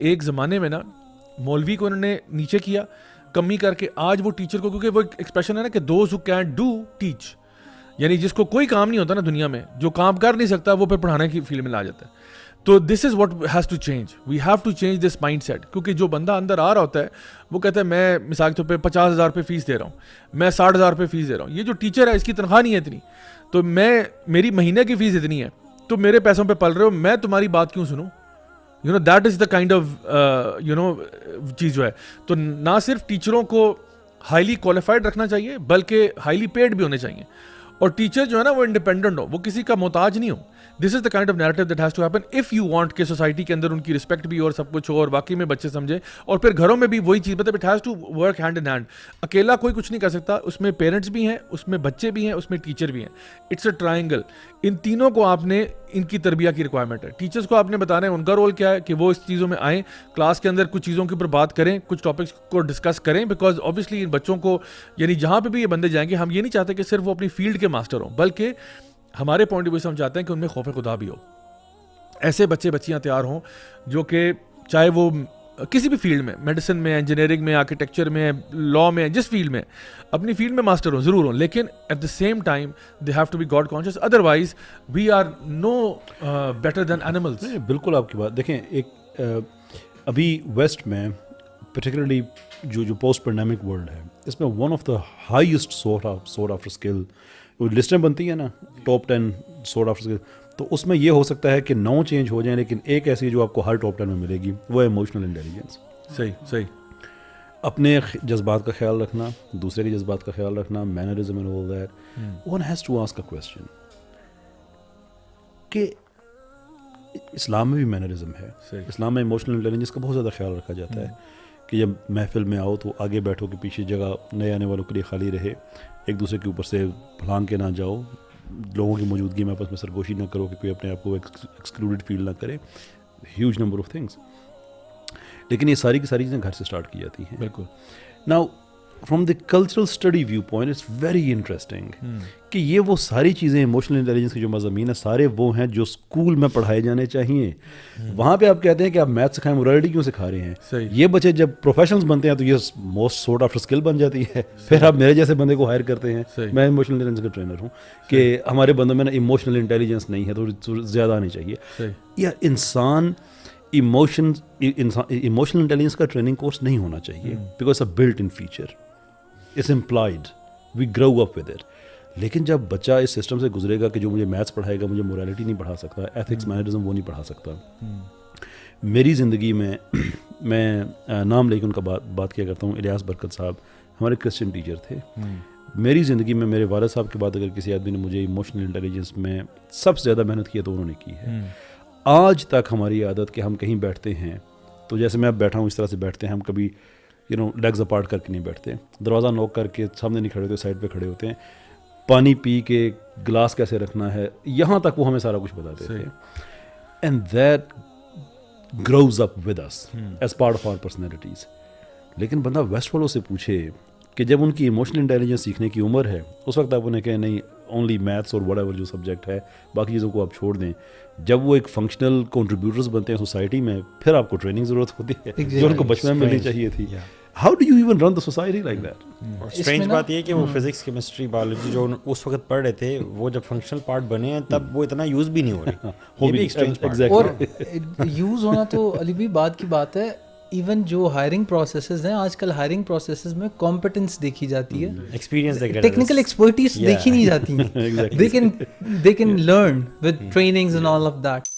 ایک زمانے میں نا مولوی کو انہوں نے نیچے کیا کمی کر کے, آج وہ ٹیچر کو, کیونکہ وہ ایکسپریشن ہے نا کہ those who can do teach, یعنی جس کو کوئی کام نہیں ہوتا نا دنیا میں, جو کام کر نہیں سکتا وہ پھر پڑھانے کی فیلڈ میں لا جاتا ہے. تو this is what has to change, we have to change this mindset. کیونکہ جو بندہ اندر آ رہا ہوتا ہے وہ کہتا ہے میں مثال کے طور پہ 50,000 روپے فیس دے رہا ہوں, میں 60,000 روپے فیس دے رہا ہوں, یہ جو ٹیچر ہے اس کی تنخواہ نہیں ہے اتنی, تو میری مہینے کی فیس اتنی ہے, تو میرے پیسوں پہ پل رہے ہو, میں تمہاری بات کیوں سنوں؟ You know that is the kind of you know چیز جو ہے. تو نہ صرف ٹیچروں کو ہائیلی کوالیفائڈ رکھنا چاہیے بلکہ ہائیلی پیڈ بھی ہونے چاہیے, اور ٹیچر جو ہے نا وہ انڈیپینڈنٹ ہو, وہ کسی کا محتاج نہیں ہو. This is the kind of narrative that has to happen if you want کہ سوسائٹی کے اندر ان کی رسپیکٹ بھی اور سب کچھ ہو, اور واقعی میں بچے سمجھے, اور پھر گھروں میں بھی وہی چیز, مطلب it has to work hand in hand. اکیلا کوئی کچھ نہیں کر سکتا, اس میں پیرنٹس بھی ہیں, اس میں بچے بھی ہیں, اس میں ٹیچر بھی ہیں. It's a triangle. ان تینوں کو آپ نے, ان کی تربیت کی ریکوائرمنٹ ہے. ٹیچرس کو آپ نے بتانا ہے ان کا رول کیا ہے کہ وہ اس چیزوں میں آئیں, کلاس کے اندر کچھ چیزوں کے اوپر بات کریں, کچھ ٹاپکس کو ڈسکس کریں, بیکاز آبویسلی ان بچوں کو, یعنی جہاں پہ بھی یہ بندے جائیں گے, ہم یہ نہیں چاہتے کہ صرف وہ اپنی فیلڈ کے ماسٹر ہوں, بلکہ ہمارے پوائنٹ آف ویو سے ہم چاہتے ہیں کہ ان میں خوف خدا بھی ہو. ایسے بچے بچیاں تیار ہوں جو کہ چاہے وہ کسی بھی فیلڈ میں, میڈیسن میں, انجینئرنگ میں, آرکیٹیکچر میں, لا میں, جس فیلڈ میں, اپنی فیلڈ میں ماسٹر ہوں ضرور ہوں, لیکن at the same time they have to be God conscious, otherwise we are no better than animals. بالکل آپ کی بات. دیکھیں ایک ابھی ویسٹ میں پرٹیکولرلی جو پوسٹ پینڈیمک ورلڈ ہے, اس میں one of the highest sought after skill لسٹیں بنتی ہیں نا, ٹاپ 10 سورٹ آفٹر اسکل, تو اس میں یہ ہو سکتا ہے کہ 9 چینج ہو جائیں, لیکن ایک ایسی جو آپ کو ہر ٹاپ 10 میں ملے گی وہ ہے ایموشنل انٹیلیجنس. صحیح. اپنے جذبات کا خیال رکھنا, دوسرے کے جذبات کا خیال رکھنا, mannerism and all that. One has to ask a question کہ اسلام میں بھی مینرزم ہے. اسلام میں ایموشنل انٹیلیجنس کا بہت زیادہ خیال رکھا جاتا ہے کہ جب محفل میں آؤ تو آگے بیٹھو کہ پیچھے جگہ نئے آنے والوں کے لیے خالی رہے, ایک دوسرے کے اوپر سے پھلانگ کے نہ جاؤ, لوگوں کی موجودگی میں آپس میں سرگوشی نہ کرو کہ کوئی اپنے آپ کو ایکسکلوڈیڈ فیل نہ کرے. Huge number of things. لیکن یہ ساری کی ساری چیزیں گھر سے اسٹارٹ کی جاتی ہیں. بالکل. Now from the cultural study view point it's very interesting کہ یہ وہ ساری چیزیں ایموشنل انٹیلیجنس کی جو مضامین ہیں سارے وہ ہیں جو اسکول میں پڑھائے جانے چاہیے. وہاں پہ آپ کہتے ہیں کہ آپ میتھ سکھائیں, مورالٹی کیوں سکھا رہے ہیں؟ یہ بچے جب پروفیشنلز بنتے ہیں تو یہ موسٹ سورٹ آفٹر اسکل بن جاتی ہے. پھر آپ میرے جیسے بندے کو ہائر کرتے ہیں, میں ایموشنل انٹیلیجنس کا ٹرینر ہوں, کہ ہمارے بندوں میں نا ایموشنل انٹیلیجنس نہیں ہے تو زیادہ آنی چاہیے. یا انسان ایموشنل انٹیلیجنس کا ٹریننگ کورس نہیں ہونا چاہیے, because a built in feature, it's implied, we grow up with it. لیکن جب بچہ اس سسٹم سے گزرے گا کہ جو مجھے میتھس پڑھائے گا مجھے مورالٹی نہیں پڑھا سکتا, ایتھکس مینرزم وہ نہیں پڑھا سکتا. میری زندگی میں میں نام لے کے ان کا بات کیا کرتا ہوں, الیاس برکت صاحب ہمارے کرسچن ٹیچر تھے. میری زندگی میں میرے والد صاحب کے بعد اگر کسی آدمی نے مجھے ایموشنل انٹیلیجنس میں سب سے زیادہ محنت کی ہے تو انہوں نے کی ہے. آج تک ہماری عادت کہ ہم کہیں بیٹھتے ہیں تو جیسے میں اب بیٹھا ہوں اس طرح سے بیٹھتے ہیں, ہم کبھی لیگز اپارٹ کر کے نہیں بیٹھتے, دروازہ نوک کر کے سامنے نہیں کھڑے ہوتے, سائڈ پہ کھڑے ہوتے ہیں, پانی پی کے گلاس کیسے رکھنا ہے, یہاں تک وہ ہمیں سارا کچھ بتاتے تھے. And that grows up with us as part of our personalities. لیکن بندہ ویسٹ والوں سے پوچھے کہ جب ان کی ایموشنل انٹیلیجنس سیکھنے کی عمر ہے, اس وقت آپ انہیں کہیں نہیں اونلی میتھس اور وٹ ایور جو سبجیکٹ ہے باقی چیزوں کو آپ چھوڑ دیں. جب وہ ایک فنکشنل کنٹریبیوٹرز بنتے ہیں سوسائٹی میں, پھر آپ کو ٹریننگ ضرورت ہوتی ہے جو ان کو بچپن میں ملنی چاہیے تھی. How do you even run the society like that? Strange بات یہ ہے کہ وہ فزکس, کیمسٹری, بایولوجی جو اس وقت پڑھ رہے تھے وہ جب فنکشنل پارٹ بنے ہیں تب وہ اتنا یوز بھی نہیں ہو رہی. یہ بھی ایکسٹرینج پارٹ ہے. اور یوز ہونا تو علی بھی بات کی بات ہے. ایون جو ہائرنگ پروسیسز ہیں آج کل, ہائرنگ پروسیسز میں کمپٹنس دیکھی جاتی ہے, ایکسپیرینس, ٹیکنیکل ایکسپرٹیز دیکھی نہیں جاتی ہیں. they can learn with trainings and all of that.